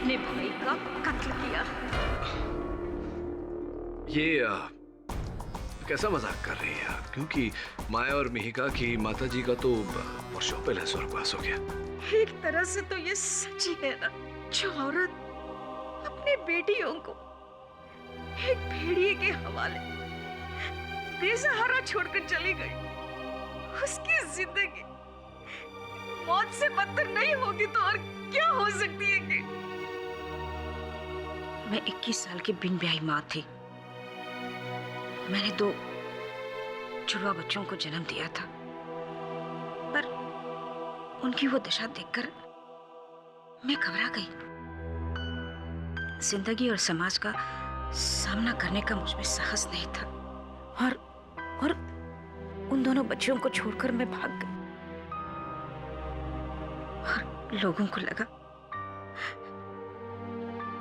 अपने भाई का कत्ल किया। ये कैसा मजाक कर रही है? क्योंकि माया और मिहिका की माताजी का तो वर्षों पहले स्वर्गवास हो गया। एक तरह से तो ये सच ही है ना, जो औरत अपनी बेटियों को एक भेड़िए के हवाले बेसहारा छोड़कर चली गई, उसकी जिंदगी मौत से बदतर नहीं होगी तो और क्या हो सकती है कि? मैं 21 साल की बिन ब्याही माँ थी। मैंने 2 जुड़वा बच्चों को जन्म दिया था, पर उनकी वो दशा देखकर मैं घबरा गई। जिंदगी और समाज का सामना करने का मुझ में साहस नहीं था और उन दोनों बच्चियों को छोड़कर मैं भाग गई और लोगों को लगा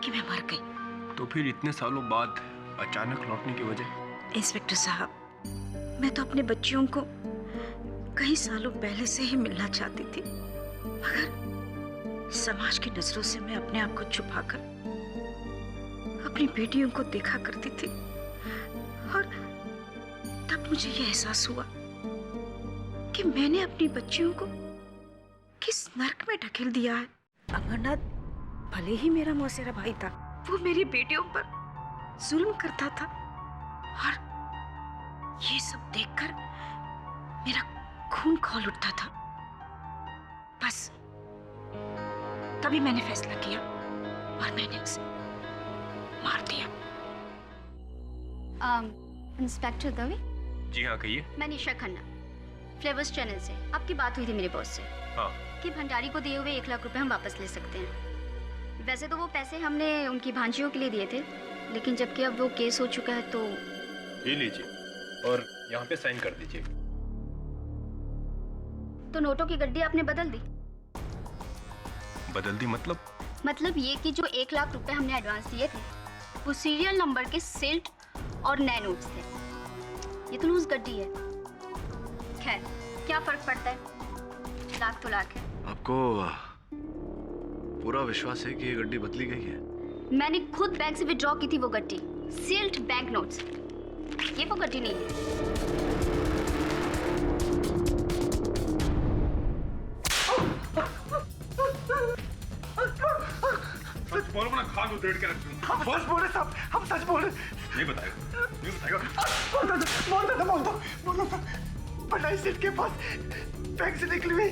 कि मैं मर गई। तो फिर इतने सालों बाद अचानक लौटने की वजह? इंस्पेक्टर साहब, मैं तो अपने बच्चियों को कई सालों पहले से ही मिलना चाहती थी, मगर समाज की नजरों से मैं अपने आप को छुपाकर अपनी बेटियों को देखा करती थी। और तब मुझे यह एहसास हुआ कि मैंने अपनी बच्चियों को किस नर्क में ढकेल दिया है। अमरनाथ भले ही मेरा मौसेरा भाई था, वो मेरी बेटियों पर जुल्म करता था, और ये सब देखकर मेरा खून खौल उठता था। बस तभी मैंने फैसला किया और मैंने उसे मार दिया। इंस्पेक्टर दवे? जी हाँ, कहिए। मैं निशा खन्ना, फ्लेवर्स चैनल से। आपकी बात हुई थी मेरे बॉस से। हाँ। कि भंडारी को दिए हुए 1 लाख रुपए हम वापस ले सकते हैं। वैसे तो वो पैसे हमने उनकी भांजियों के लिए दिए थे, लेकिन जबकि अब वो केस हो चुका है तो ये लीजिए और यहाँ पे साइन कर दीजिए। तो नोटों की गड्डी आपने बदल दी? बदल दी मतलब? मतलब ये कि जो 1 लाख रुपए हमने एडवांस दिए थे वो सीरियल नंबर के सिल्ट और नए नोट्स थे। ये तो लूज गड्डी है। खैर, क्या फर्क पड़ता है, लाख तो लाख है। आपको पूरा विश्वास है कि ये गड्डी बदली गई है? मैंने खुद बैंक से विड्रॉ की थी वो गड्डी, सील्ड बैंक नोट्स। ये वो गड्डी नहीं है। सच बोलो ना, खाल उधेड़ के रख दूं। बस बोले साहब, हम सच बोले। नहीं बताएगा, नहीं बताएगा। बोल दो। भंडारी सेठ के पास बैंक से निकली हुई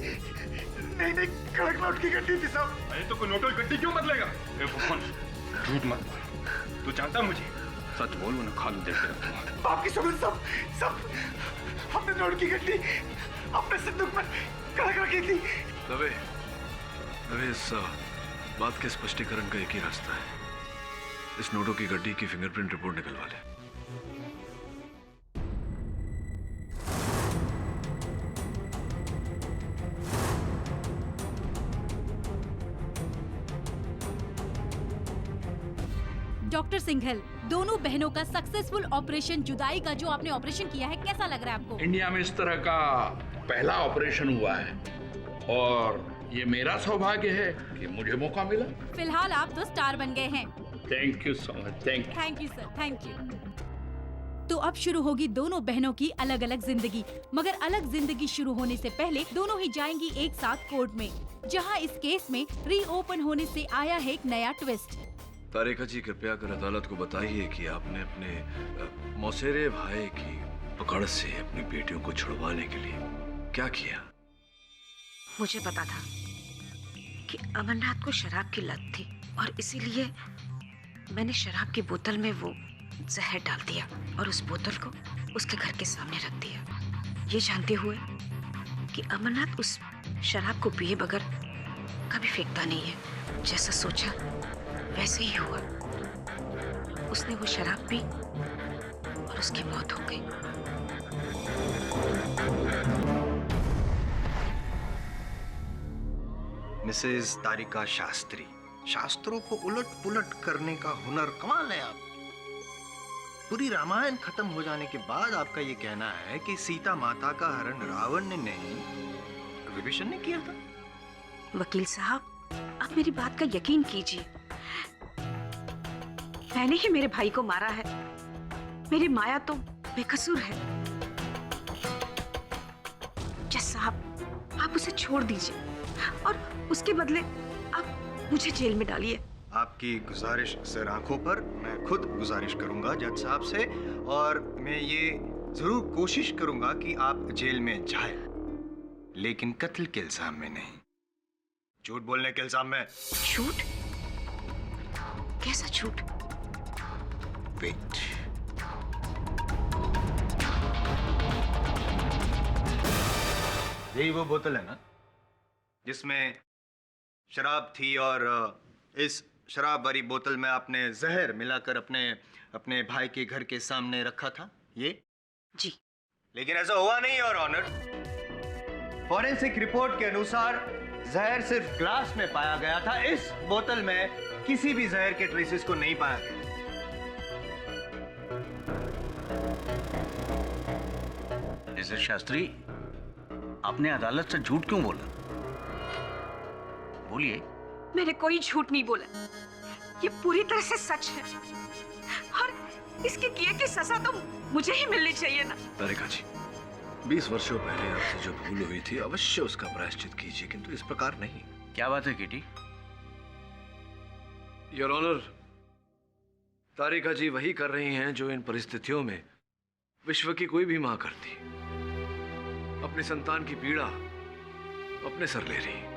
नई कड़क नोट की गड्डी थी साहब। अरे तो कोई नोटों की गड्डी क्यों बदलेगा? ए फुफन, झूठ मत बोल। तू जानता मुझे? सच बोल वरना खाल उधेड़ के रख दूंगा। आपकी सुगंध सब हमने नोट की गड्डी अपने संदूक में कड़क रखी थी। दवे, इस बात के स्पष्टीकरण का एक ही रास्ता है। इस नोटों की गड्डी की फिंगरप्रिंट रिपोर्ट निकलवा ले। डॉक्टर सिंघल, दोनों बहनों का सक्सेसफुल ऑपरेशन जुदाई का जो आपने ऑपरेशन किया है, कैसा लग रहा है आपको? इंडिया में इस तरह का पहला ऑपरेशन हुआ है और ये मेरा सौभाग्य है कि मुझे मौका मिला। फिलहाल आप तो स्टार बन गए हैं। Thank you so much. Thank you sir, thank you. तो अब शुरू होगी दोनों बहनों की अलग अलग जिंदगी, मगर अलग जिंदगी शुरू होने से पहले दोनों ही जाएंगी एक साथ कोर्ट में, जहां इस केस में रीओपन होने से आया है एक नया ट्विस्ट। तारिका जी, कृपया कर अदालत को बताइए कि आपने अपने मौसेरे भाई की पकड़ से अपनी बेटियों को छुड़वाने के लिए क्या किया? मुझे पता था कि अमरनाथ को शराब की लत थी और इसीलिए मैंने शराब की बोतल में वो जहर डाल दिया और उस बोतल को उसके घर के सामने रख दिया, ये जानते हुए कि अमरनाथ उस शराब को पिए बगैर कभी फेंकता नहीं है। जैसा सोचा वैसे ही हुआ। उसने वो शराब पी और उसकी मौत हो गई। मिसेज तारिका शास्त्री, शास्त्रों को उलट पुलट करने का हुनर कमाल है आप। पूरी रामायण खत्म हो जाने के बाद आपका ये कहना है कि सीता माता का हरण रावण ने नहीं, विभीषण ने किया था। वकील साहब, आप मेरी बात का यकीन कीजिए। मैंने ही मेरे भाई को मारा है। मेरी माया तो बेकसूर है। जज साहब, आप उसे छोड़ दीजिए और उसके बदले आप मुझे जेल में डालिए। आपकी गुजारिश सर आंखों पर मैं खुद गुजारिश करूंगा जज साहब से, और मैं ये जरूर कोशिश करूंगा कि आप जेल में जाए, लेकिन कत्ल के इल्जाम में नहीं, झूठ बोलने के इल्जाम में। झूठ? कैसा झूठ? वेट, यही वो बोतल है ना जिसमें शराब थी, और इस शराब भरी बोतल में आपने जहर मिलाकर अपने भाई के घर के सामने रखा था? ये जी। लेकिन ऐसा हुआ नहीं योर ऑनर। फॉरेंसिक रिपोर्ट के अनुसार जहर सिर्फ ग्लास में पाया गया था, इस बोतल में किसी भी जहर के ट्रेसेस को नहीं पाया गया। मिस्टर शास्त्री, आपने अदालत से झूठ क्यों बोला? बोलिए। मैंने कोई झूठ नहीं बोला, ये पूरी तरह से सच है, और इसके किए की सजा तो मुझे ही मिलनी चाहिए ना। तारिका जी, 20 वर्षों पहले आपसे जो भूल हुई थी अवश्य उसका प्रायश्चित कीजिए, किंतु इस प्रकार नहीं। क्या बात है किटी? योर ऑनर, तारिका जी वही कर रही हैं जो इन परिस्थितियों में विश्व की कोई भी मां करती, अपनी संतान की पीड़ा अपने सर ले रही।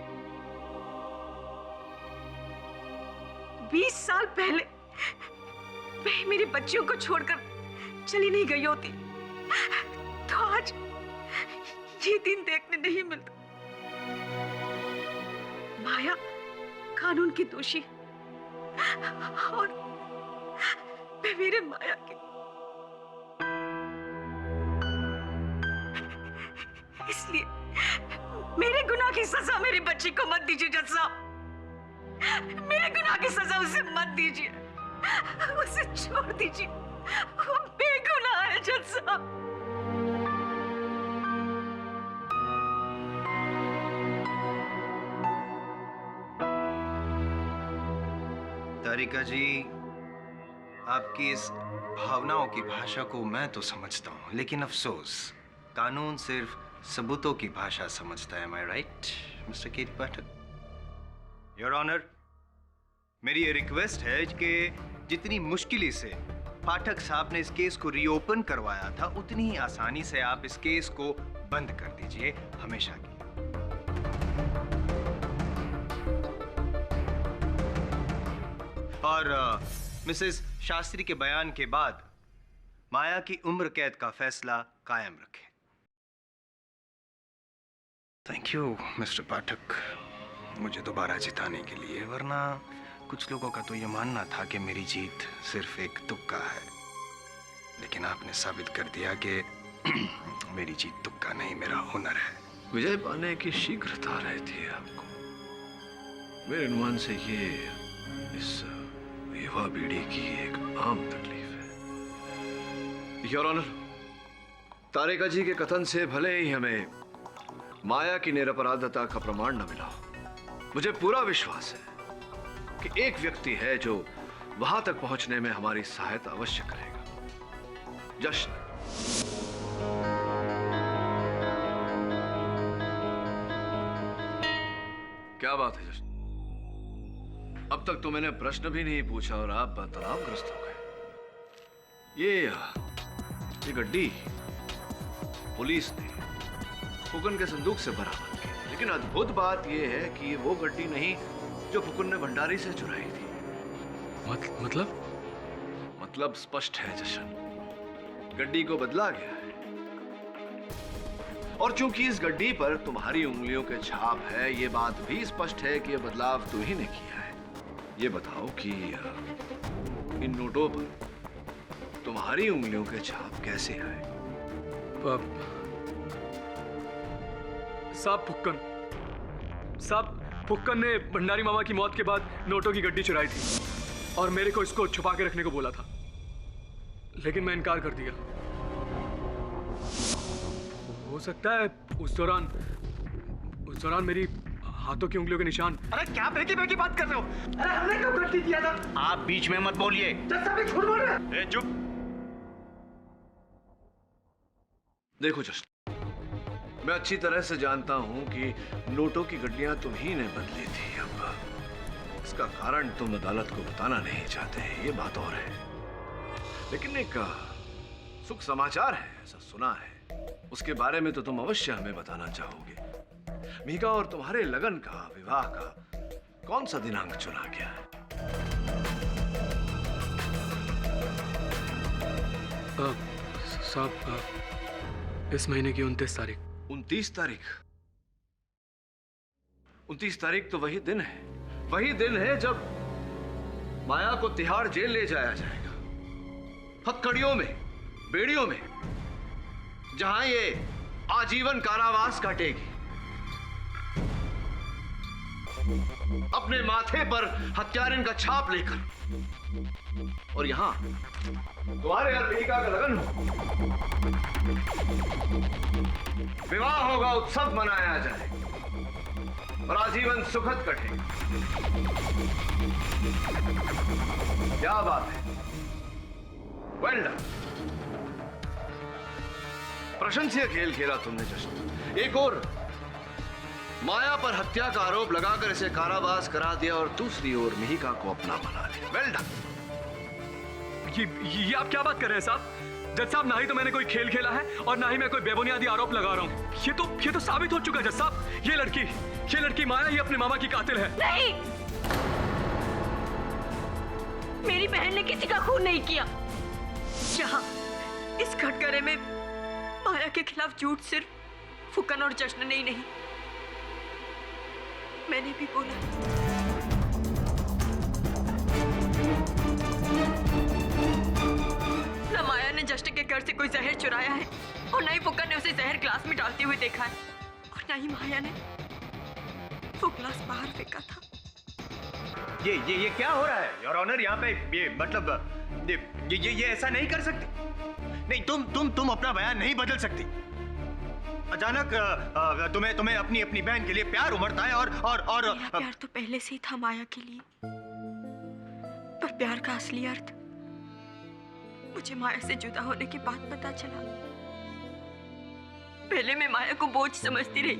20 साल पहले मैं मेरे बच्चियों को छोड़कर चली नहीं गई होती तो आज ये दिन देखने नहीं मिलता। माया कानून की दोषी और मैं मेरे माया की। इसलिए मेरे गुनाह की सजा मेरी बच्ची को मत दीजिए जज साहब, मेरे गुनाह की सजा उसे मत दीजिए, उसे छोड़ दीजिए, वो बेगुनाह है जज साहब। तारिका जी, आपकी इस भावनाओं की भाषा को मैं तो समझता हूं, लेकिन अफसोस कानून सिर्फ सबूतों की भाषा समझता है। Am I right, mister KT Pathak? Your honour, मेरी ये रिक्वेस्ट है कि जितनी मुश्किल से पाठक साहब ने इस केस को रीओपन करवाया था, उतनी ही आसानी से आप इस केस को बंद कर दीजिए हमेशा के लिए। और मिसेस शास्त्री के बयान के बाद माया की उम्र कैद का फैसला कायम रखें। थैंक यू मिस्टर पाठक, मुझे दोबारा जिताने के लिए, वरना कुछ लोगों का तो ये मानना था कि मेरी जीत सिर्फ एक तुक्का है, लेकिन आपने साबित कर दिया कि मेरी जीत तुक्का नहीं, मेरा हुनर है। विजय पाने की शीघ्रता रहती है आपको। मेरे अनुमान से ये इस युवा पीढ़ी की एक आम तकलीफ है। योर ऑनर, तारिका जी के कथन से भले ही हमें माया की निरपराधता का प्रमाण न मिला, मुझे पूरा विश्वास है कि एक व्यक्ति है जो वहां तक पहुंचने में हमारी सहायता अवश्य करेगा। जश्न। क्या बात है जश्न? अब तक तो मैंने प्रश्न भी नहीं पूछा और आप तनावग्रस्त हो गए। ये गड्डी पुलिस ने फुकन के संदूक से बरामद की, लेकिन अद्भुत बात यह है कि वो गड्डी नहीं जो फुकन ने भंडारी से चुराई थी। मतलब स्पष्ट है जशन, गड्डी को बदला गया है, और चूंकि इस गड्डी पर तुम्हारी उंगलियों के छाप है, ये बात भी स्पष्ट है कि यह बदलाव तू ही ने किया है। ये बताओ कि इन नोटों पर तुम्हारी उंगलियों के छाप कैसे आए? साहब फुक्कन ने भंडारी मामा की मौत के बाद नोटों की गड्डी चुराई थी और मेरे को इसको छुपा के रखने को बोला था, लेकिन मैं इनकार कर दिया। हो सकता है उस दौरान मेरी हाथों की उंगलियों के निशान। अरे क्या बेकी बेकी बात कर रहे हो? अरे हमने कब गलती किया था? आप बीच में मत बोलिए। जज साहब ये झूठ बोल रहे हैं। चुप। देखो जस्ट, मैं अच्छी तरह से जानता हूं कि नोटों की गड्डियां तुम्ही ने बदली थी। अब इसका कारण तुम अदालत को बताना नहीं चाहते, ये बात और है। लेकिन एक सुख समाचार है, ऐसा सुना है, उसके बारे में तो तुम अवश्य हमें बताना चाहोगे। मीका और तुम्हारे लगन का, विवाह का कौन सा दिनांक चुना गया है? साहब, इस महीने की 29 तारीख। 29 तारीख? 29 तारीख तो वही दिन है, वही दिन है जब माया को तिहाड़ जेल ले जाया जाएगा, हथकड़ियों में, बेड़ियों में, जहां ये आजीवन कारावास काटेगी। अपने माथे पर हत्यारिन का छाप लेकर। और यहां तुम्हारे और मीका का लगन हो, विवाह होगा, उत्सव मनाया जाए और आजीवन सुखद कटेगा। क्या बात है, वेल डन। प्रशंसनीय खेल खेला तुमने जशन। एक और माया पर हत्या का आरोप लगाकर इसे कारावास करा दिया और दूसरी ओर मिहिका को अपना बना लिया। Well done. ये आप क्या बात कर रहे हैं साहब? जज साहब, ना ही तो मैंने कोई खेल खेला है और ना ही मैं कोई बेबुनियादी आरोप लगा रहा हूँ। ये तो साबित हो चुका है जज साहब। ये लड़की माया ही अपने मामा की कातिल है। नहीं, मेरी बहन ने किसी का खून नहीं किया। यहाँ इस कटघरे में माया के खिलाफ झूठ सिर्फ फुकन और जश्न ने ही नहीं, मैंने भी बोला। न माया ने जश्न के घर से कोई जहर चुराया है और न ही फुकन ने उसे जहर ग्लास में डालते हुए देखा है, और न ही माया ने वो ग्लास बाहर फेंका था। ये क्या हो रहा है योर ऑनर? यहाँ पे ये मतलब ये ऐसा नहीं कर सकती। नहीं, तुम अपना बयान नहीं बदल सकती। अचानक तुम्हें अपनी बहन के लिए प्यार उमड़ता है और मेरा प्यार तो पहले से ही था माया के लिए, पर प्यार का असली अर्थ मुझे माया से जुदा होने के बाद पता चला। पहले मैं माया को बोझ समझती रही,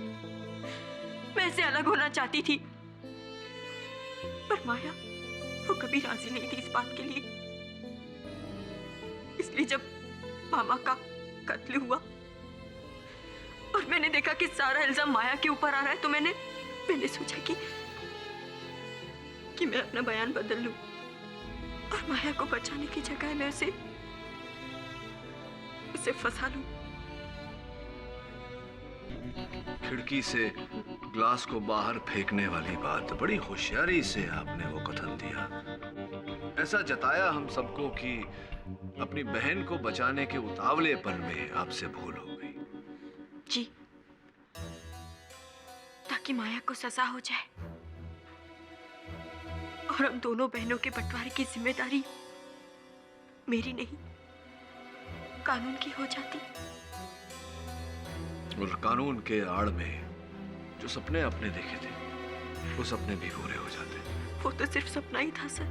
मैं इससे अलग होना चाहती थी, पर माया वो कभी राजी नहीं थी इस बात के लिए। इसलिए जब मामा का कत्ल हुआ और मैंने देखा कि सारा इल्जाम माया के ऊपर आ रहा है, तो मैंने सोचा कि मैं अपना बयान बदल लूं और माया को बचाने की जगह मैं उसे फंसा लूं। खिड़की से ग्लास को बाहर फेंकने वाली बात बड़ी होशियारी से आपने वो कथन दिया। ऐसा जताया हम सबको कि अपनी बहन को बचाने के उतावलेपन में आपसे भूल हो गई। जी, ताकि माया को सजा हो जाए और हम दोनों बहनों के बंटवारे की जिम्मेदारी मेरी नहीं, कानून की हो जाती। और कानून के आड़ में जो सपने आपने देखे थे, वो सपने भी पूरे हो जाते। वो तो सिर्फ सपना ही था सर,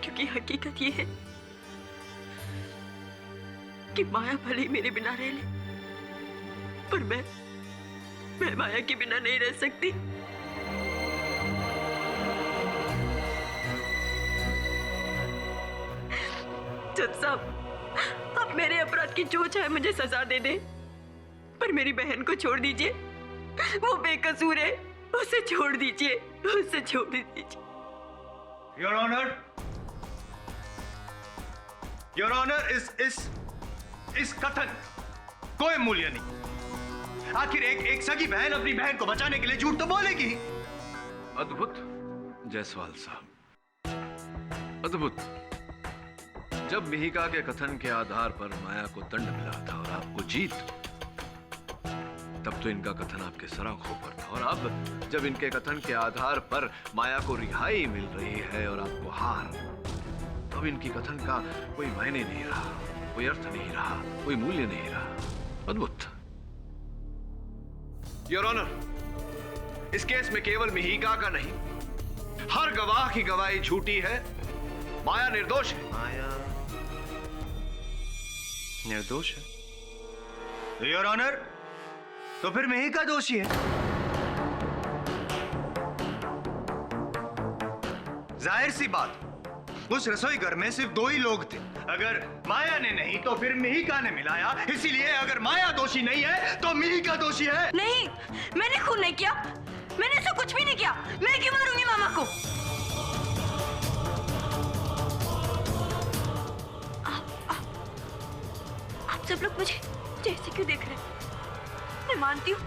क्योंकि हकीकत ये है कि माया भले ही मेरे बिना रह ले, पर मैं माया के बिना नहीं रह सकती। जज साहब, आप मेरे अपराध की जो चाहे मुझे सजा दे दे, पर मेरी बहन को छोड़ दीजिए। वो बेकसूर है, उसे छोड़ दीजिए, उसे छोड़ दीजिए। योर ऑनर, इस कथन कोई मूल्य नहीं। आखिर एक सगी बहन अपनी बहन को बचाने के लिए झूठ तो बोलेगी। अद्भुत जायसवाल साहब, अद्भुत। जब मिहिका के कथन के आधार पर माया को दंड मिला था और आपको जीत, तब तो इनका कथन आपके सराखों पर था, और अब जब इनके कथन के आधार पर माया को रिहाई मिल रही है और आपको हार, तब इनकी कथन का कोई मायने नहीं रहा, कोई अर्थ नहीं रहा, कोई मूल्य नहीं रहा। अद्भुत। योर ऑनर, इस केस में केवल मिहिका का नहीं, हर गवाह की गवाही झूठी है। माया निर्दोष है। माया निर्दोष है? योर ऑनर, तो फिर मिहिका दोषी है। जाहिर सी बात, उस रसोई घर में सिर्फ 2 ही लोग थे। अगर माया ने नहीं तो फिर मिहिका ने मिलाया। इसीलिए अगर माया दोषी नहीं है तो मिहिका दोषी है। नहीं, मैंने खून नहीं किया, मैंने ऐसा कुछ भी नहीं किया। मैं क्यों मारूंगी मामा को? आप सब लोग मुझे ऐसे क्यों देख रहे हैं? मैं मानती हूँ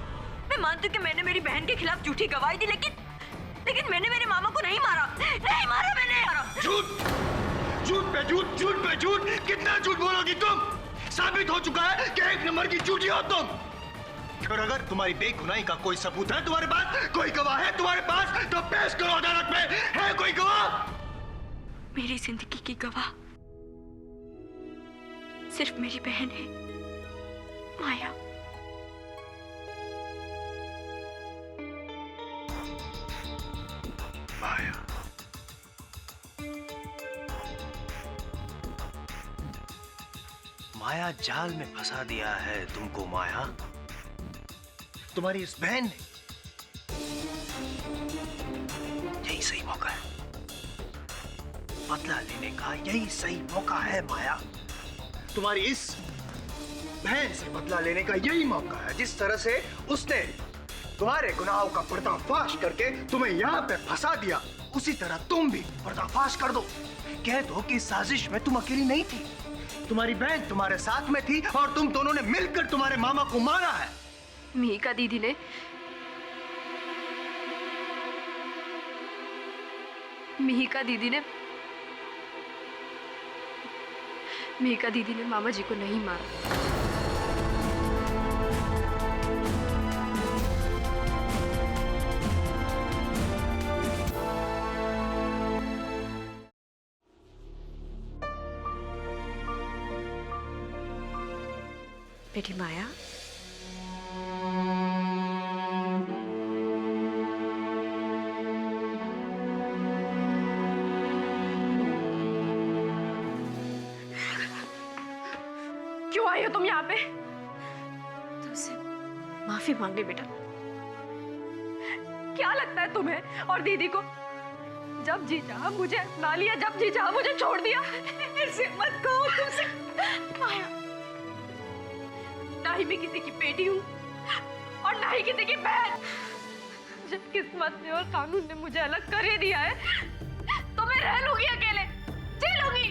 कि मैंने मेरी बहन के खिलाफ झूठी गवाही दी, लेकिन मैंने मेरे मामा को नहीं मारा। नहीं मारा मैंने। झूठ, झूठ पे झूठ, झूठ पे झूठ। कितना झूठ बोलोगी तुम? साबित हो चुका है कि 1 नंबर की झूठी हो तुम। और अगर तुम्हारी बेगुनाही का कोई सबूत है तुम्हारे पास, कोई गवाह है तुम्हारे पास, तो पेश करो अदालत में। है कोई गवाह? मेरी जिंदगी की गवाह सिर्फ मेरी बहन है, माया। माया, माया जाल में फंसा दिया है तुमको माया, तुम्हारी इस बहन ने। यही सही मौका है, बदला लेने का यही सही मौका है माया। तुम्हारी इस बहन से बदला लेने का यही मौका है। जिस तरह से उसने तुम्हारे गुनाहों का पर्दाफाश करके तुम्हें यहाँ पे फंसा दिया, उसी तरह तुम भी पर्दाफाश कर दो। कह दो कि इस साजिश में तुम अकेली नहीं थी, तुम्हारी बहन तुम्हारे साथ में थी और तुम दोनों ने मिलकर तुम्हारे मामा को मारा है। मिहिका दीदी ने मामा जी को नहीं मारा। बेटी माया, क्यों आई हो तुम यहाँ पे? तुमसे माफी मांगने बेटा। क्या लगता है तुम्हें और दीदी को? जब जी चाहा मुझे अपना लिया, जब जी चाहा मुझे छोड़ दिया। ऐसे मत कहो तुमसे। माया, ना ही मैं किसी की बेटी हूँ और ना ही किसी की बहन। जब किस्मत ने और कानून ने मुझे अलग कर ही दिया है, तो मैं रह लूंगी अकेले, जी लूंगी।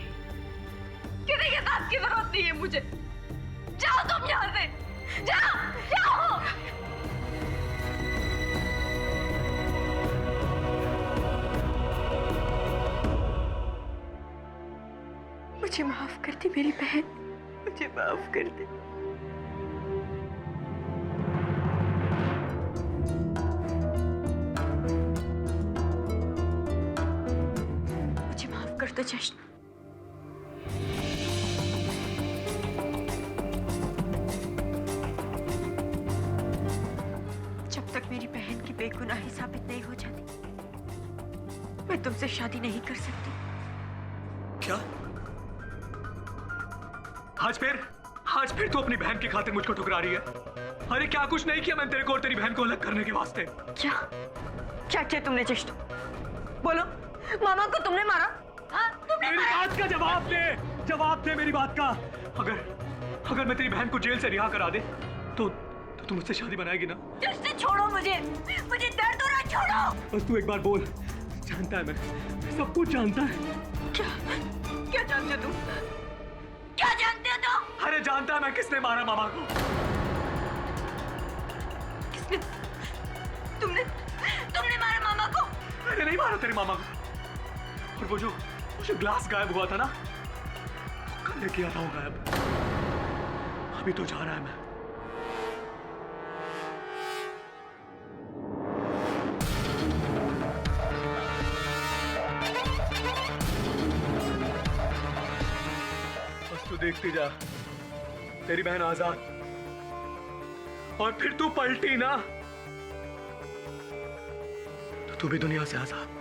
किसी के साथ की जरूरत नहीं है मुझे। जाओ तुम यहाँ से, जाओ, जाओ। मुझे माफ कर दे मेरी बहन, मुझे माफ कर दे। मुझे माफ कर दो जश्न। जब तक मेरी बहन की बेगुनाही साबित नहीं हो जाती, मैं तुमसे शादी नहीं कर सकती। क्या? आज फिर तू अपनी बहन की खातिर मुझको ठुकरा रही है? अरे क्या कुछ नहीं किया मैंने तेरे को और तेरी बहन को अलग करने के वास्ते। क्या क्या किया तुमने जश्न? बोलो, मामा को तुमने मारा? हाँ, तुमने मेरी मारा? बात का जवाब दे मेरी बात का। अगर मैं तेरी बहन को जेल से रिहा करा दे तो तू मुझसे शादी बनाएगी ना? जश्न छोड़ो मुझे दर्द हो रहा है, छोड़ो। बस तू एक बार बोल। जानता है मैं सब कुछ जानता है। क्या जानते हो तुम? क्या जानते हो तुम? अरे जानता है मैं किसने मारा मामा को। किसने? तुमने मारा मामा को? मैंने नहीं मारा तेरे मामा को। और वो जो ग्लास गायब हुआ था ना, वो कल ने किया था वो गायब। अभी तो जा रहा है मैं। बस तू देखती जा, तेरी बहन आजाद। और फिर तू पलटी ना तू भी दुनिया से आजाद।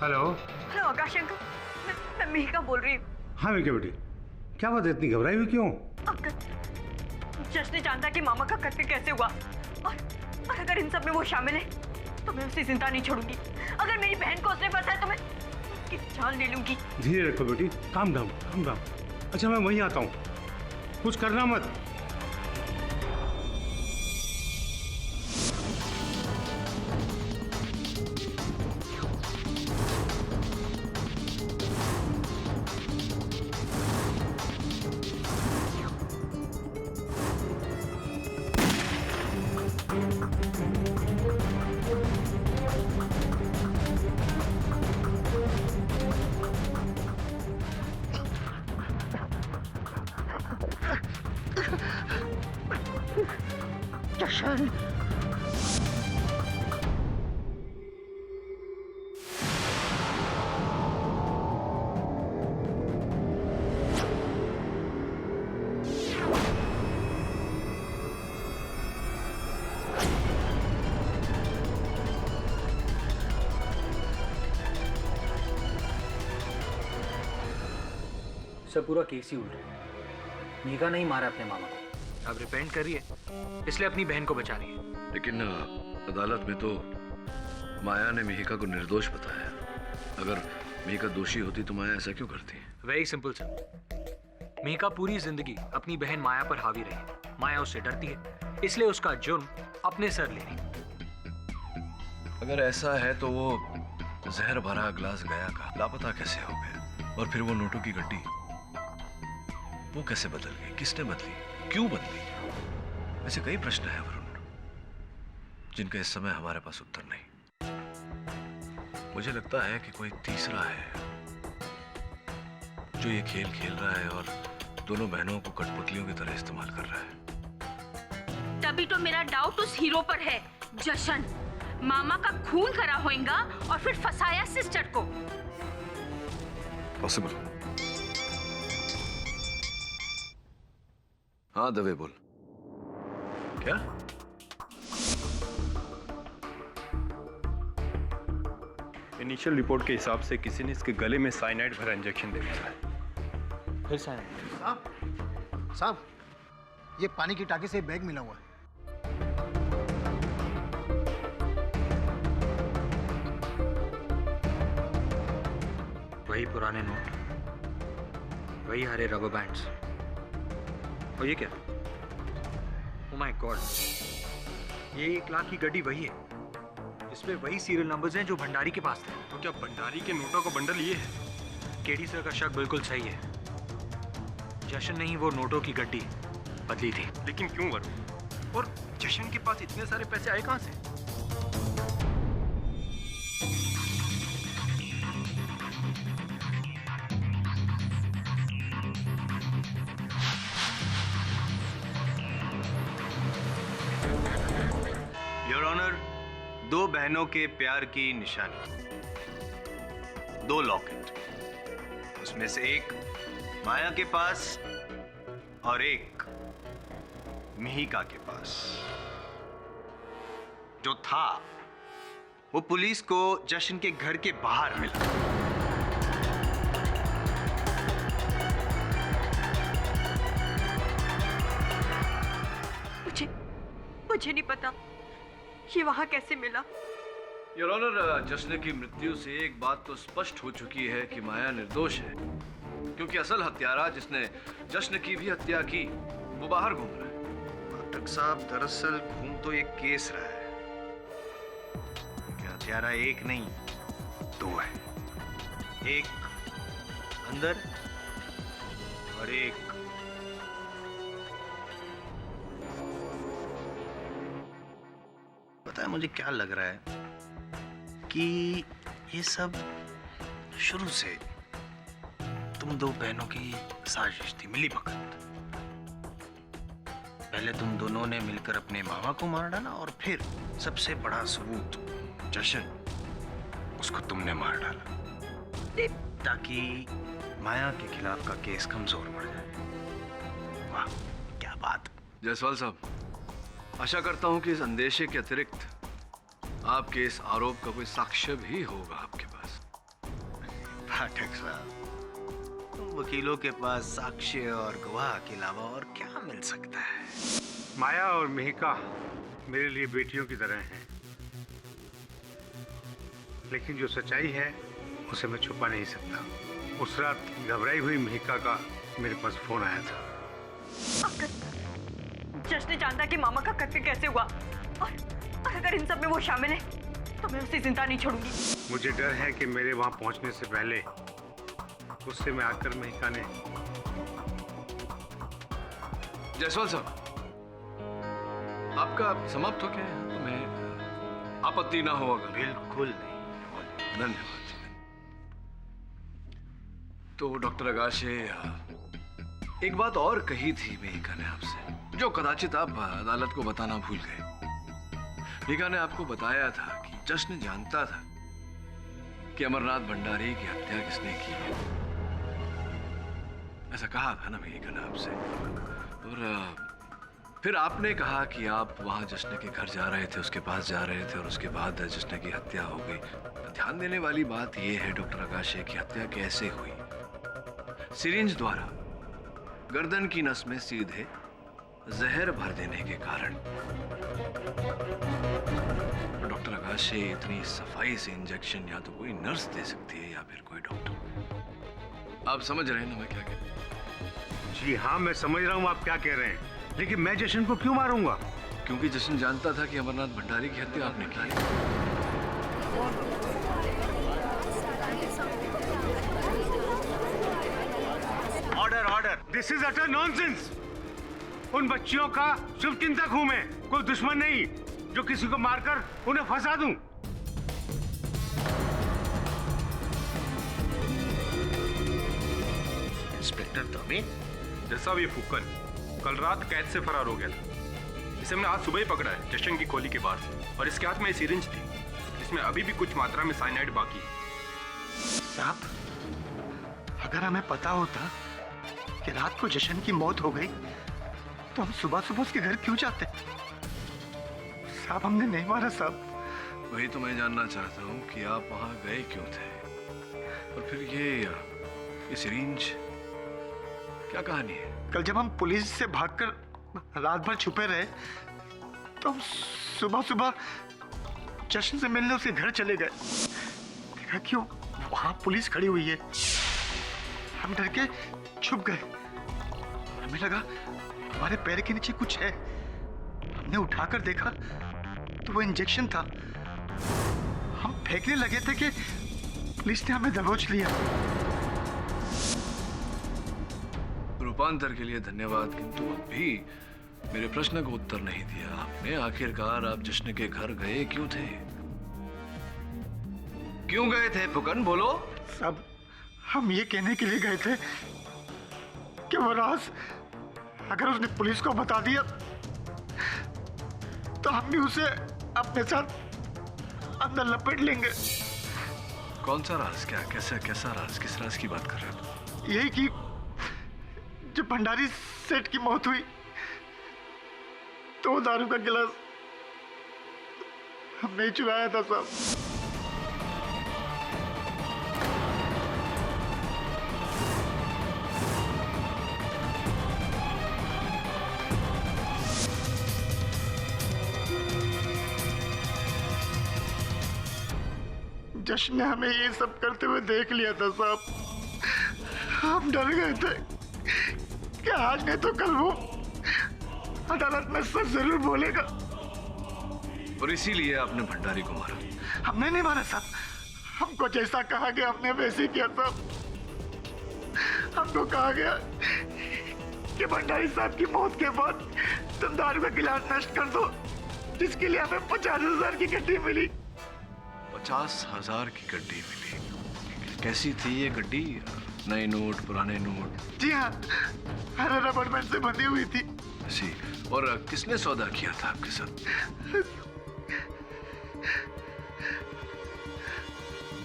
हेलो हेलो आकाश अंकल, मैं मेहिका बोल रही हूँ। हाँ मेरी बेटी, क्या बात है, इतनी घबराई हुई क्यों? अंकल, जश्न जानता कि मामा का कत्ल कैसे हुआ, और अगर इन सब में वो शामिल है तो मैं उसे जिंदा नहीं छोड़ूंगी। अगर मेरी बहन को उसने फंसाया तो मैं उसकी जान ले लूंगी। धीरे रखो बेटी, काम डाउन काम डाउन। अच्छा मैं वहीं आता हूँ, कुछ करना मत। जशन, सर पूरा केस ही उल्टा है। मेघा नहीं मारा अपने मामा को, अब रिपेंट कर रही है, इसलिए अपनी बहन को बचा रही है। लेकिन अदालत में तो माया ने मेहिका को निर्दोष बताया। अगर मेहिका दोषी होती तो माया ऐसा क्यों करती? वेरी सिंपल सर, मेघा पूरी जिंदगी अपनी बहन माया पर हावी रही। माया उससे डरती है, इसलिए उसका जुर्म अपने सर ले रही। अगर ऐसा है तो वो जहर भरा ग्लास गया का लापता कैसे हो गया? और फिर वो नोटों की गड्डी वो कैसे बदल गई? किसने बदली? क्यों बदली? ऐसे कई प्रश्न हैं वरुण, जिनका इस समय हमारे पास उत्तर नहीं। मुझे लगता है कि कोई तीसरा है जो ये खेल खेल रहा है और दोनों बहनों को कठपुतलियों की तरह इस्तेमाल कर रहा है। तभी तो मेरा डाउट उस हीरो पर है। जशन मामा का खून करा होएगा और फिर फंसाया सिस्टर को। पॉसिबल। हाँ दवे बोल। क्या? इनिशियल रिपोर्ट के हिसाब से किसी ने इसके गले में साइनाइड भरा इंजेक्शन दे दिया है। फिर साइनाइड? साहब, ये पानी की टाकी से बैग मिला हुआ है। वही पुराने नोट, वही हरे रबर बैंड्स, और ये क्या? ओह माय गॉड, ये 1 लाख की गड्डी वही है, इसमें वही सीरियल नंबर्स हैं जो भंडारी के पास थे। तो क्या भंडारी के नोटों का बंडल ये है? केडी सर का शक बिल्कुल सही है। जशन ने ही वो नोटों की गड्डी बदली थी। लेकिन क्यों वरुण? और जशन के पास इतने सारे पैसे आए कहां से? योर ऑनर, 2 बहनों के प्यार की निशानी, 2 लॉकेट, उसमें से एक माया के पास और एक मिहिका के पास। जो था वो पुलिस को जशन के घर के बाहर मिला। मुझे नहीं पता ये वहां कैसे मिला। योर ऑनर, जश्न की मृत्यु से एक बात तो स्पष्ट हो चुकी है कि माया निर्दोष है, क्योंकि असल हत्यारा जिसने जश्न की भी हत्या की वो बाहर घूम रहा है। पाठक साहब, दरअसल खून तो एक केस रहा है कि हत्यारा एक नहीं 2 है। एक अंदर और एक पता है मुझे क्या लग रहा है कि ये सब शुरू से तुम 2 बहनों की साजिश थी, मिली भगत। पहले तुम दोनों ने मिलकर अपने मामा को मार डाला और फिर सबसे बड़ा सबूत जशन, उसको तुमने मार डाला ताकि माया के खिलाफ का केस कमजोर पड़ जाए। वाह, क्या बात। जायसवाल साहब, आशा करता हूं कि इस अंदेशे के अतिरिक्त आपके इस आरोप का कोई साक्ष्य भी होगा आपके पास। पाठक साहब, वकीलों के पास साक्ष्य और गवाह के अलावा और क्या मिल सकता है? माया और मिहिका मेरे लिए बेटियों की तरह हैं, लेकिन जो सच्चाई है उसे मैं छुपा नहीं सकता। उस रात घबराई हुई मिहिका का मेरे पास फोन आया था। जश्न जानता कि मामा का कत्ल कैसे हुआ, और अगर इन सब में वो शामिल है तो मैं उसे जिंदा नहीं छोड़ूंगी। मुझे डर है कि मेरे वहां पहुंचने से पहले गुस्से में आकर मिहिका ने। जायसवाल साहब, आपका समाप्त हो गया है, तो मैं आपत्ति ना हो अगर। बिल्कुल नहीं। धन्यवाद। तो डॉक्टर अगाशे, एक बात और कही थी मिहिका ने आपसे, जो कदाचित आप अदालत को बताना भूल गए। मिहिका ने आपको बताया था कि जश्न जानता था कि अमरनाथ भंडारी की हत्या किसने की है। ऐसा कहा था ना मिहिका ने आपसे। और फिर आपने कहा कि आप वहां जश्न के घर जा रहे थे, उसके पास जा रहे थे, और उसके बाद जश्न की हत्या हो गई। ध्यान देने वाली बात यह है डॉक्टर अगाशे की हत्या कैसे हुई। सिरिंज द्वारा गर्दन की नस में सीधे जहर भर देने के कारण। डॉक्टर अगाशे, इतनी सफाई से इंजेक्शन या तो कोई नर्स दे सकती है या फिर कोई डॉक्टर। आप समझ रहे हैं ना मैं क्या कह रहा हूं? जी हाँ, मैं समझ रहा हूँ आप क्या कह रहे हैं, लेकिन मैं जश्न को क्यों मारूंगा? क्योंकि जश्न जानता था कि अमरनाथ भंडारी की हत्या आपने की है। Order order. This is utter nonsense. उन बच्चियों का शुभचिंतक हूं मैं, कोई दुश्मन नहीं जो किसी को मारकर उन्हें फंसा दूं। इंस्पेक्टर दवे, जैसा ये फुकन कल रात कैद से फरार हो गया था। इसे हमने आज सुबह ही पकड़ा है जश्न की खोली के बाहर से, और इसके हाथ में सिरिंज थी, इसमें अभी भी कुछ मात्रा में साइनाइड बाकी है। साहब, अगर हमें पता होता कि रात को जश्न की मौत हो गई तो हम सुबह सुबह उसके घर क्यों जाते? साहब, हमने नहीं मारा साहब। वही तो मैं जानना चाहता हूँ कि आप वहां गए क्यों थे, और फिर ये सिरिंज, क्या कहानी है? कल जब हम पुलिस से भागकर रात भर छुपे रहे तो हम सुबह सुबह जश्न से मिलने उसके घर चले गए। देखा क्यों वहां पुलिस खड़ी हुई है, हम डर के छुप गए। हमें लगा हमारे पैर के नीचे कुछ है। हमने उठाकर देखा तो वो इंजेक्शन था। हम फेंकने लगे थे कि पुलिस ने हमें दबोच लिया। रूपांतर के लिए धन्यवाद, किंतु अब भी मेरे प्रश्न को उत्तर नहीं दिया आपने। आखिरकार आप जश्न के घर गए क्यों थे? क्यों गए थे फुकन, बोलो। सब हम ये कहने के लिए गए थे कि वो राज अगर उसने पुलिस को बता दिया तो हम भी उसे अपने साथ अंदर लपेट लेंगे। कौन सा राज? क्या कैसा राज? किस राज की बात कर रहे हो? यही कि जब भंडारी सेठ की मौत हुई तो दारू का गिलास हमने ही चुराया था साहब। जश्न ने हमें ये सब करते हुए देख लिया था साहब। हम डर गए थे कि आज नहीं तो कल वो अदालत में सच जरूर बोलेगा, और इसीलिए आपने भंडारी को मारा। हमने नहीं मारा साहब, हमको जैसा कहा गया हमने वैसे ही किया साहब। हमको कहा गया कि भंडारी साहब की मौत के बाद तुम दारू का गिलास नष्ट कर दो, जिसके लिए हमें 50,000 की गड्डी मिली। 50,000 की गड्डी मिली? कैसी थी ये गड्डी? नए नोट, पुराने नोट? जी हाँ, हरे रबड़ बैंड से बंधी हुई थी। जी, और किसने सौदा किया था आपके साथ?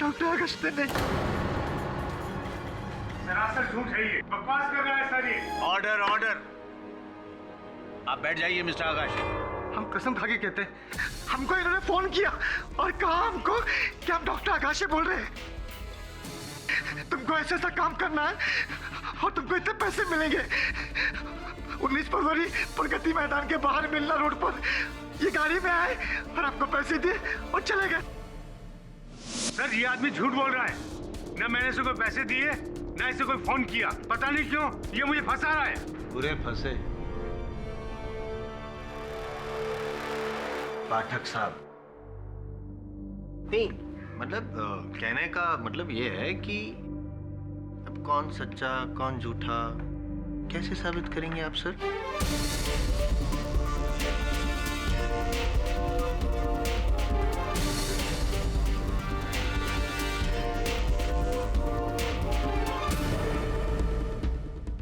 डॉक्टर अगस्त्य ने। सरासर झूठ है ये, बकवास कर रहा है सर ये। Order order. आप बैठ जाइए मिस्टर आकाश। हम कसम खा के कहते हैं, हमको इन्होंने फोन किया और कहा हमको कि हम डॉक्टर आकाश से बोल रहे हैं। तुमको ऐसा ऐसा काम करना है और तुमको इतने पैसे मिलेंगे। 19 फरवरी प्रगति मैदान के बाहर मिलना रोड पर। ये गाड़ी में आए और आपको पैसे दिए और चले गए। सर ये आदमी झूठ बोल रहा है। न मैंने इसे कोई पैसे दिए, न इसे कोई फोन किया। पता नहीं क्यों ये मुझे फंसा रहा है। पूरे फंसे। पाठक साहब, नहीं मतलब कहने का मतलब ये है कि अब कौन सच्चा कौन झूठा कैसे साबित करेंगे आप सर?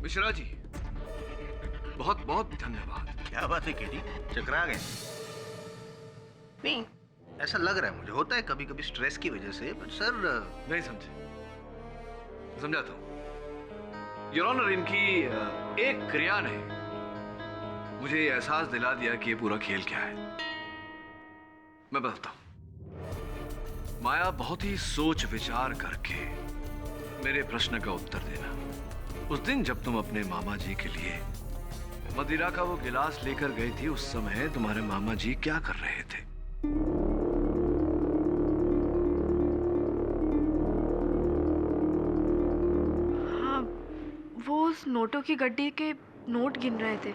मिश्रा जी, बहुत बहुत धन्यवाद। क्या बात है केडी, चकरा गए? नहीं, ऐसा लग रहा है मुझे। होता है कभी कभी स्ट्रेस की वजह से, बट सर नहीं समझे। समझाता हूं। योर ऑनर, इनकी एक क्रिया ने मुझे ये एहसास दिला दिया कि ये पूरा खेल क्या है। मैं बताता हूं। माया, बहुत ही सोच विचार करके मेरे प्रश्न का उत्तर देना। उस दिन जब तुम अपने मामा जी के लिए मदिरा का वो गिलास लेकर गई थी, उस समय तुम्हारे मामा जी क्या कर रहे थे? हाँ, वो उस नोटों की गड्डी के नोट गिन रहे थे।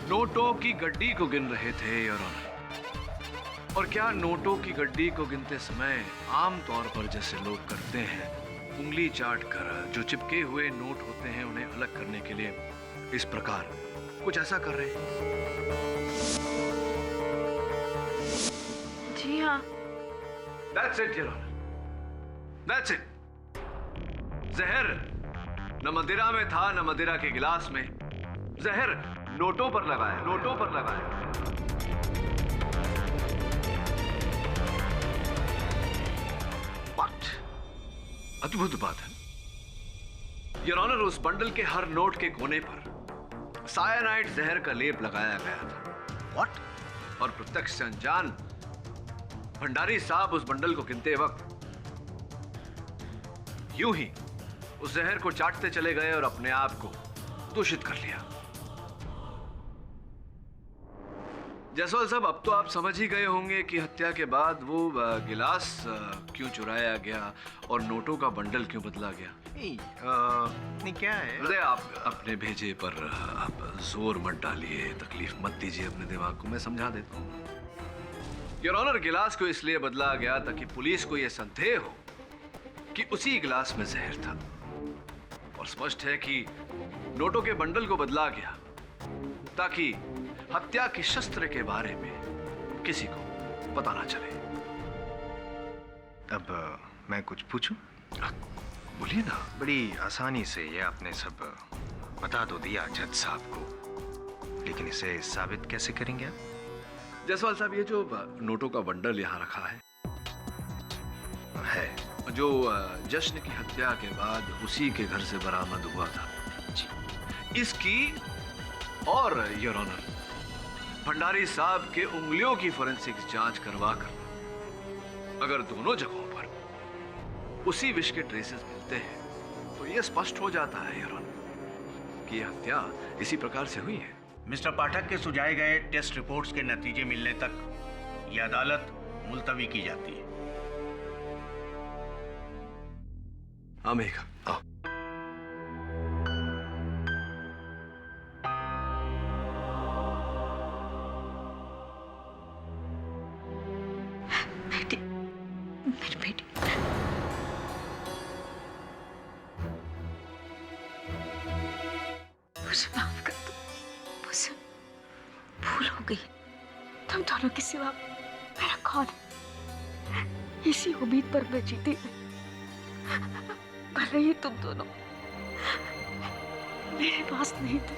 नोटों की गड्डी को गिन रहे थे योर ऑनर। और क्या नोटों की गड्डी को गिनते समय आम तौर पर जैसे लोग करते हैं, उंगली चाट कर जो चिपके हुए नोट होते हैं उन्हें अलग करने के लिए इस प्रकार कुछ ऐसा कर रहे हैं? जी हाँ। That's it, Your Honor. That's it. जहर न मदिरा में था न मदिरा के गिलास में। जहर नोटों पर लगाया, नोटों पर लगाया। What? अद्भुत बात है। योर ऑनर, उस बंडल के हर नोट के कोने पर साइनाइड जहर का लेप लगाया गया था। व्हाट? और प्रत्यक्ष से अनजान भंडारी साहब उस बंडल को गिनते वक्त यूं ही उस जहर को चाटते चले गए और अपने आप को दूषित कर लिया। जायसवाल साहब, अब तो आप समझ ही गए होंगे कि हत्या के बाद वो गिलास क्यों चुराया गया और नोटों का बंडल क्यों बदला गया। नहीं क्या है, अरे आप अपने भेजे पर आप जोर मत डालिए, तकलीफ मत दीजिए अपने दिमाग को, मैं समझा देता हूँ। योर ऑनर, गिलास को इसलिए बदला गया ताकि पुलिस को यह संदेह हो कि उसी गिलास में जहर था। और स्पष्ट है कि नोटों के बंडल को बदला गया ताकि हत्या के शस्त्र के बारे में किसी को पता ना चले। अब मैं कुछ पूछूं? बोलिए ना। बड़ी आसानी से ये आपने सब बता तो दिया जज साहब को, लेकिन इसे साबित कैसे करेंगे आप? जायसवाल साहब, ये जो नोटों का बंडल यहाँ रखा है जो जश्न की हत्या के बाद उसी के घर से बरामद हुआ था जी। इसकी और योर ऑनर भंडारी साहब के उंगलियों की फोरेंसिक्स जांच करवाकर अगर दोनों जगहों पर उसी विष के ट्रेसेस मिलते हैं तो यह स्पष्ट हो जाता है योर ऑनर कि यह हत्या इसी प्रकार से हुई है। मिस्टर पाठक के सुझाए गए टेस्ट रिपोर्ट्स के नतीजे मिलने तक यह अदालत मुलतवी की जाती है। हाँ मेघा, आओ। बेटी, मेरी बेटी, मुझे माफ कर दो, मुझसे भूल हो गई। तुम दोनों के सिवा मेरा कौन है? इसी उम्मीद पर मैं जीती पर रही तुम दोनों मेरे पास नहीं थे,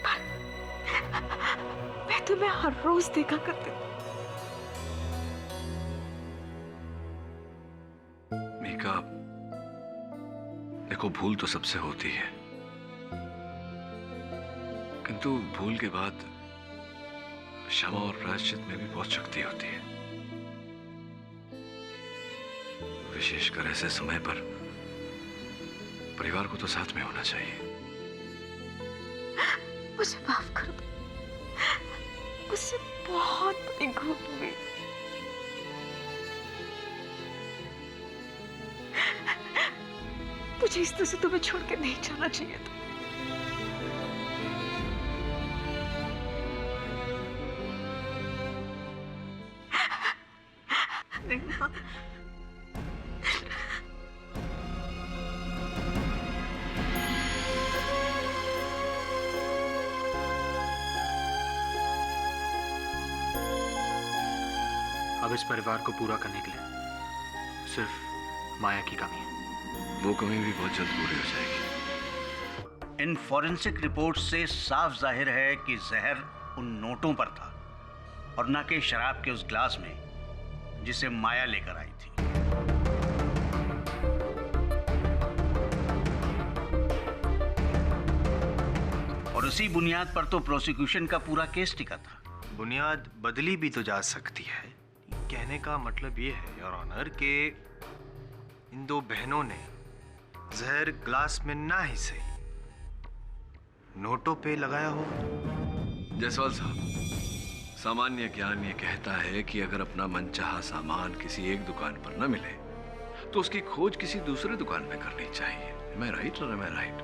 पर मैं तुम्हें हर रोज देखा करती थी। राधिका, देखो भूल तो सबसे होती है, किंतु भूल के बाद क्षमा और प्रायश्चित में भी बहुत शक्ति होती है। विशेषकर ऐसे समय पर परिवार को तो साथ में होना चाहिए। मुझे माफ कर दो, मुझसे बहुत बड़ी भूल हुई। मुझे इस तरह से तुम्हें छोड़ के नहीं जाना चाहिए था। अब इस परिवार को पूरा करने के लिए सिर्फ माया की कमी है। वो कमी भी बहुत जल्द पूरी हो जाएगी। इन फॉरेंसिक रिपोर्ट से साफ जाहिर है कि जहर उन नोटों पर था और न कि शराब के उस ग्लास में जिसे माया लेकर आई थी। और उसी बुनियाद पर तो प्रोसिक्यूशन का पूरा केस टिका था। बुनियाद बदली भी तो जा सकती है। कहने का मतलब ये है योर ऑनर कि इन दो बहनों ने जहर ग्लास में ना ही सही नोटों पे लगाया हो। जायसवाल साहब, सामान्य ज्ञान ये कहता है कि अगर अपना मनचाहा सामान किसी एक दुकान पर न मिले तो उसकी खोज किसी दूसरे दुकान में करनी चाहिए। मैं राइट और मैं राइट?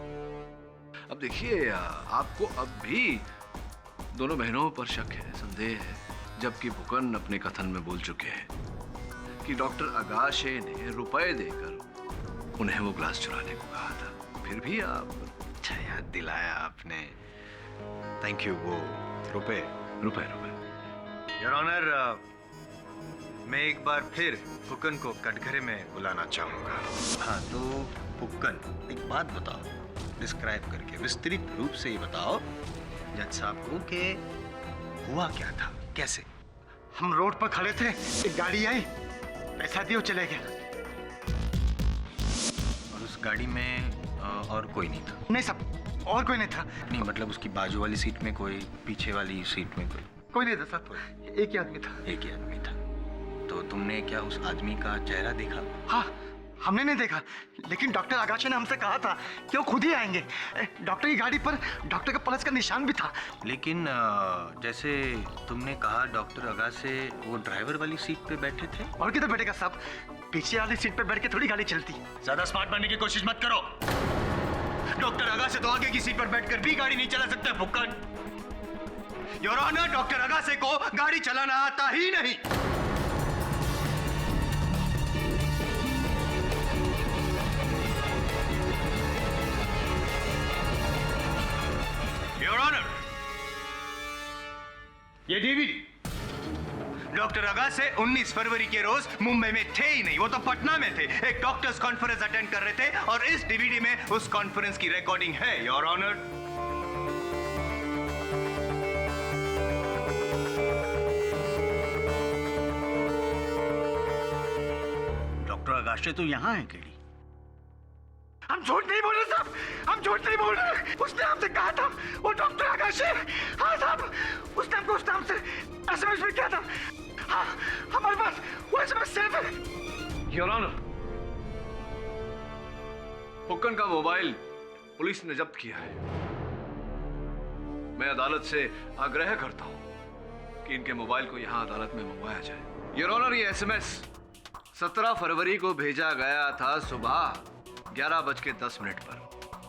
अब देखिए, आपको अब भी दोनों बहनों पर शक है, संदेह है, जबकि फुकन अपने कथन में बोल चुके हैं कि डॉक्टर अगाशे ने रुपए देकर उन्हें वो ग्लास चुराने को कहा था। फिर भी आप अच्छा याद दिलाया आपने, थैंक यू। वो रुपए रुपए रुपए योर ऑनर, मैं एक बार फिर फुकन को कटघरे में बुलाना चाहूंगा। हाँ तो फुकन, एक बात बताओ, डिस्क्राइब करके विस्तृत रूप से ही बताओ जज साहब को कि हुआ क्या था, कैसे? हम रोड पर खड़े थे, एक गाड़ी आई, पैसा दियो, चले गए। और उस गाड़ी में और कोई नहीं था? नहीं सब, और कोई नहीं था। नहीं मतलब उसकी बाजू वाली सीट में कोई, पीछे वाली सीट में कोई नहीं था सर, एक ही आदमी था। एक ही आदमी था। तो तुमने क्या उस आदमी का चेहरा देखा? हाँ, हमने नहीं देखा, लेकिन डॉक्टर आगाशे ने हमसे कहा था कि वो खुद ही आएंगे। डॉक्टर की गाड़ी पर डॉक्टर का पल्स का निशान भी था। लेकिन जैसे तुमने कहा डॉक्टर अगाशे वो ड्राइवर वाली सीट पे बैठे थे। और किधर बैठेगा साहब, पीछे वाली सीट पे बैठ के थोड़ी गाड़ी चलती। ज्यादा स्मार्ट बनने की कोशिश मत करो। डॉक्टर अगाशे तो आगे की सीट पर बैठकर भी गाड़ी नहीं चला सकते फुक्कन। योर ऑनर, डॉक्टर अगाशे को गाड़ी चलाना आता ही नहीं। योर ऑनर, ये डीवीडी डॉक्टर अगाशे 19 फरवरी के रोज मुंबई में थे ही नहीं, वो तो पटना में थे, एक डॉक्टर्स कॉन्फ्रेंस अटेंड कर रहे थे और इस डीवीडी में उस कॉन्फ्रेंस की रिकॉर्डिंग है योर ऑनर। डॉक्टर अगाशे तो यहाँ है केडी। हम झूठ नहीं बोल रहे साहब, हम झूठ नहीं बोल रहे। उसने हमसे कहा था वो डॉक्टर आगाशे। हाँ साहब, उसने हमको उस नाम से एसएमएस में किया था। हाँ, हमारे पास वो एसएमएस सेव है। योर ऑनर, फुक्कन का मोबाइल पुलिस ने जब्त किया है। मैं अदालत से आग्रह करता हूं कि इनके मोबाइल को यहां अदालत में मंगवाया जाए। योर ऑनर, ये एसएमएस 17 फरवरी को भेजा गया था सुबह 11:10 पर।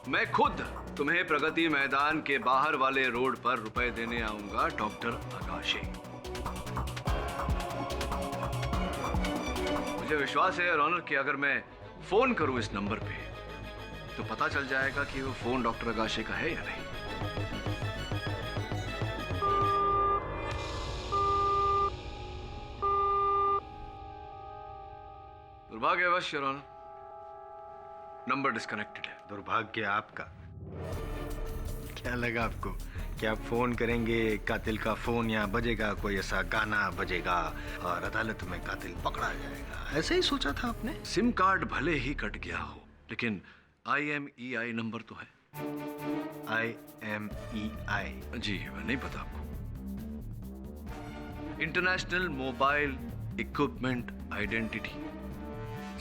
मैं खुद तुम्हें प्रगति मैदान के बाहर वाले रोड पर रुपए देने आऊंगा डॉक्टर आगाशे। मुझे विश्वास है योर ऑनर कि अगर मैं फोन करूं इस नंबर पे तो पता चल जाएगा कि वो फोन डॉक्टर आगाशे का है या नहीं। दुर्भाग्यवश योर ऑनर, नंबर डिस्कनेक्टेड है। दुर्भाग्य आपका? क्या लगा आपको कि आप फोन करेंगे, कातिल का फोन यहाँ बजेगा, कोई ऐसा गाना बजेगा और अदालत में कातिल पकड़ा जाएगा, ऐसे ही सोचा था आपने? सिम कार्ड भले ही कट गया हो, लेकिन IMEI नंबर तो है। IMEI? जी नहीं पता आपको? International mobile equipment identity.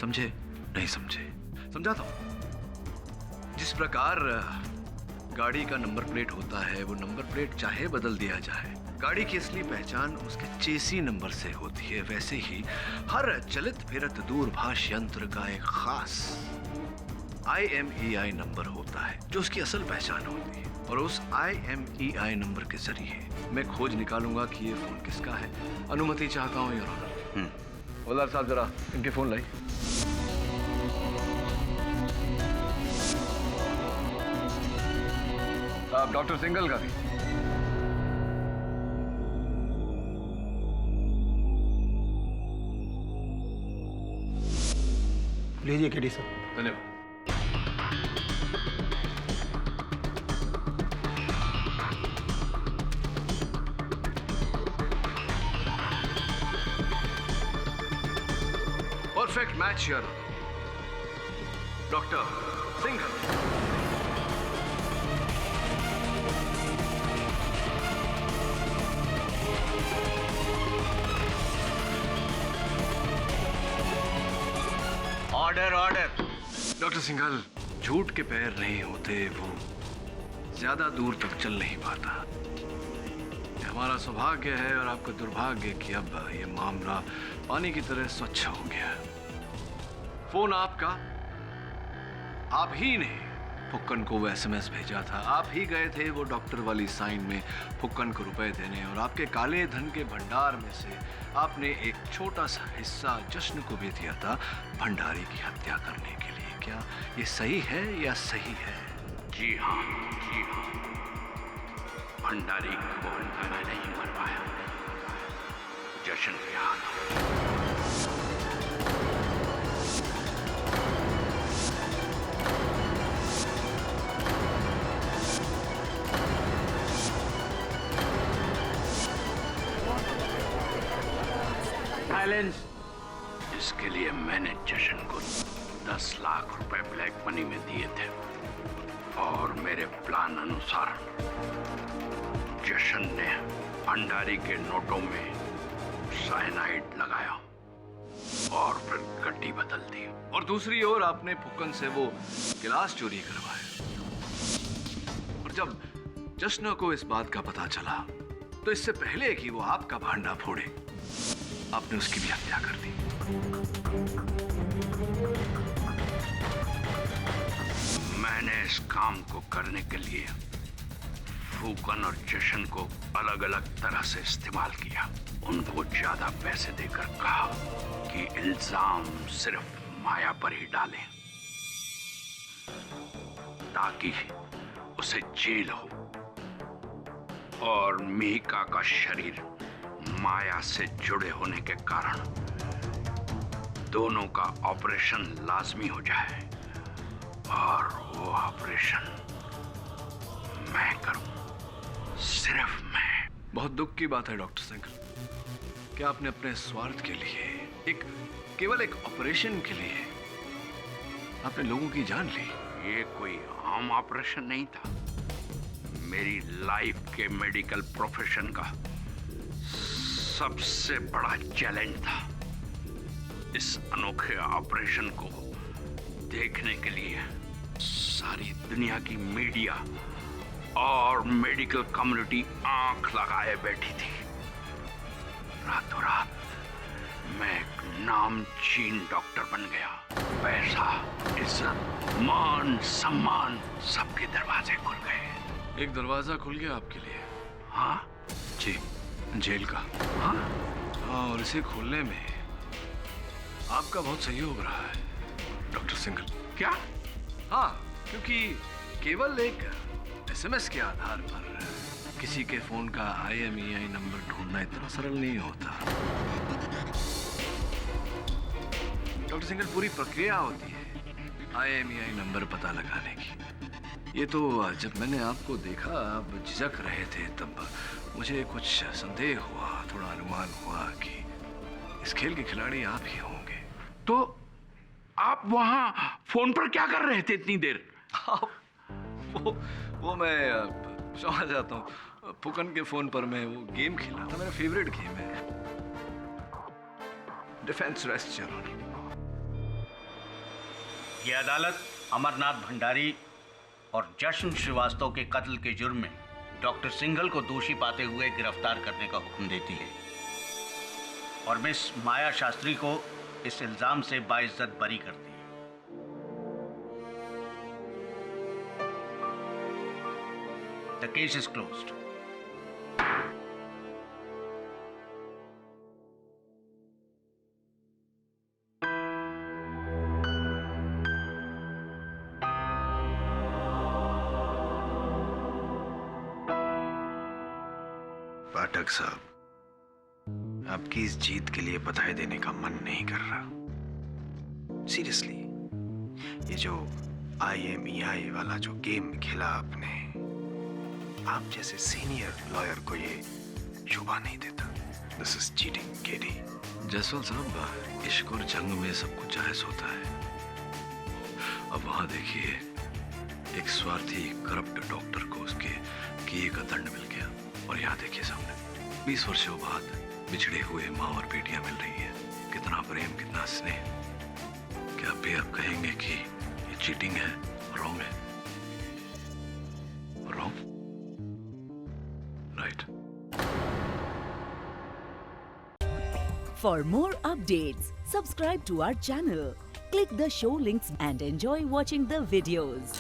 समझे? नहीं समझे? समझाता हूं। जिस प्रकार गाड़ी का नंबर प्लेट होता है, वो नंबर प्लेट चाहे बदल दिया जाए, गाड़ी की असली पहचान उसके चेसी नंबर से होती है, वैसे ही हर चलित फिरत दूरभाष यंत्र का एक खास IMEI नंबर होता है जो उसकी असल पहचान होती है। और उस IMEI नंबर के जरिए मैं खोज निकालूंगा कि ये फोन किसका है। अनुमति चाहता हूँ योर ऑनर। हवलदार साहब जरा इनके फोन लाई। साहब डॉक्टर सिंगल का भी। लीजिए केडी सर। धन्यवाद। Perfect match your doctor single. Order order. Doctor Singhal, झूठ के पैर नहीं होते, वो ज्यादा दूर तक चल नहीं पाता। ये हमारा सौभाग्य है और आपका दुर्भाग्य कि अब ये मामला पानी की तरह स्वच्छ हो गया। फोन आपका, आप ही ने फुक्कन को वो SMS भेजा था, आप ही गए थे वो डॉक्टर वाली साइन में फुक्कन को रुपए देने, और आपके काले धन के भंडार में से आपने एक छोटा सा हिस्सा जश्न को भी दिया था भंडारी की हत्या करने के लिए। क्या ये सही है या सही है? जी हाँ, जी हाँ। भंडारी को मैंने ही मरवाया, जश्न के हाथ। इसके लिए मैंने जशन को 10 लाख रुपए ब्लैक मनी में दिए थे और मेरे प्लान अनुसार जशन ने भंडारी के नोटों में साइनाइड लगाया और फिर गड्डी बदल दी। और दूसरी ओर आपने फुक्कन से वो गिलास चोरी करवाया, और जब जश्न को इस बात का पता चला तो इससे पहले कि वो आपका भांडा फोड़े आपने उसकी भी हत्या कर दी। मैंने इस काम को करने के लिए फूकन और जशन को अलग अलग तरह से इस्तेमाल किया। उनको ज्यादा पैसे देकर कहा कि इल्जाम सिर्फ माया पर ही डालें ताकि उसे जेल हो, और मिहिका का शरीर माया से जुड़े होने के कारण दोनों का ऑपरेशन लाजमी हो जाए, और वो ऑपरेशन मैं करूं, सिर्फ मैं। बहुत दुख की बात है डॉक्टर सिंघल कि आपने अपने स्वार्थ के लिए, केवल एक ऑपरेशन के लिए आपने लोगों की जान ली। ये कोई आम ऑपरेशन नहीं था, मेरी लाइफ के मेडिकल प्रोफेशन का सबसे बड़ा चैलेंज था। इस अनोखे ऑपरेशन को देखने के लिए सारी दुनिया की मीडिया और मेडिकल कम्युनिटी आंख लगाए बैठी थी। रातों रात मैं एक नामचीन डॉक्टर बन गया। पैसा, इज्जत, मान, सम्मान, सबके दरवाजे खुल गए। एक दरवाजा खुल गया आपके लिए? हाँ जी, जेल का। हाँ, और इसे खोलने में आपका बहुत सहयोग रहा है डॉक्टर सिंघल। क्या? हाँ, क्योंकि केवल एक SMS के आधार पर किसी के फोन का IMEI नंबर ढूंढना इतना सरल नहीं होता। डॉक्टर सिंघल, पूरी प्रक्रिया होती है IMEI नंबर पता लगाने की। ये तो जब मैंने आपको देखा आप झिझक रहे थे तब मुझे कुछ संदेह हुआ, थोड़ा अनुमान हुआ कि इस खेल के खिलाड़ी आप ही होंगे। तो आप वहां फोन पर क्या कर रहे थे इतनी देर? वो मैं समझ जाता हूँ, फुकन के फोन पर मैं वो गेम खेला था, मेरा फेवरेट गेम है, डिफेंस रेस्ट चलो। ये अदालत अमरनाथ भंडारी और जश्न श्रीवास्तव के कत्ल के जुर्म में डॉक्टर सिंघल को दोषी पाते हुए गिरफ्तार करने का हुक्म देती है और मिस माया शास्त्री को इस इल्जाम से बाइज्जत बरी करती है। The case is closed. Pathak साहब, आपकी इस जीत के लिए बधाई देने का मन नहीं कर रहा। सीरियसली, ये जो IMEI वाला जो गेम खेला आपने, आप जैसे सीनियर लॉयर को ये शोभा नहीं देता। This is cheating KD. Jaswant साहब, इश्क और जंग में सब कुछ जायज होता है। अब वहां देखिए, एक स्वार्थी करप्ट डॉक्टर को उसके किए का दंड मिल गया, और यहाँ देखिए सामने 20 वर्षों बाद बिछड़े हुए माँ और बेटियां मिल रही है। कितना प्रेम, कितना स्नेह। क्या भी आप कहेंगे कि ये चीटिंग है, रॉन्ग है? Wrong, right. For more updates, subscribe to our channel, click the show links and enjoy watching the videos.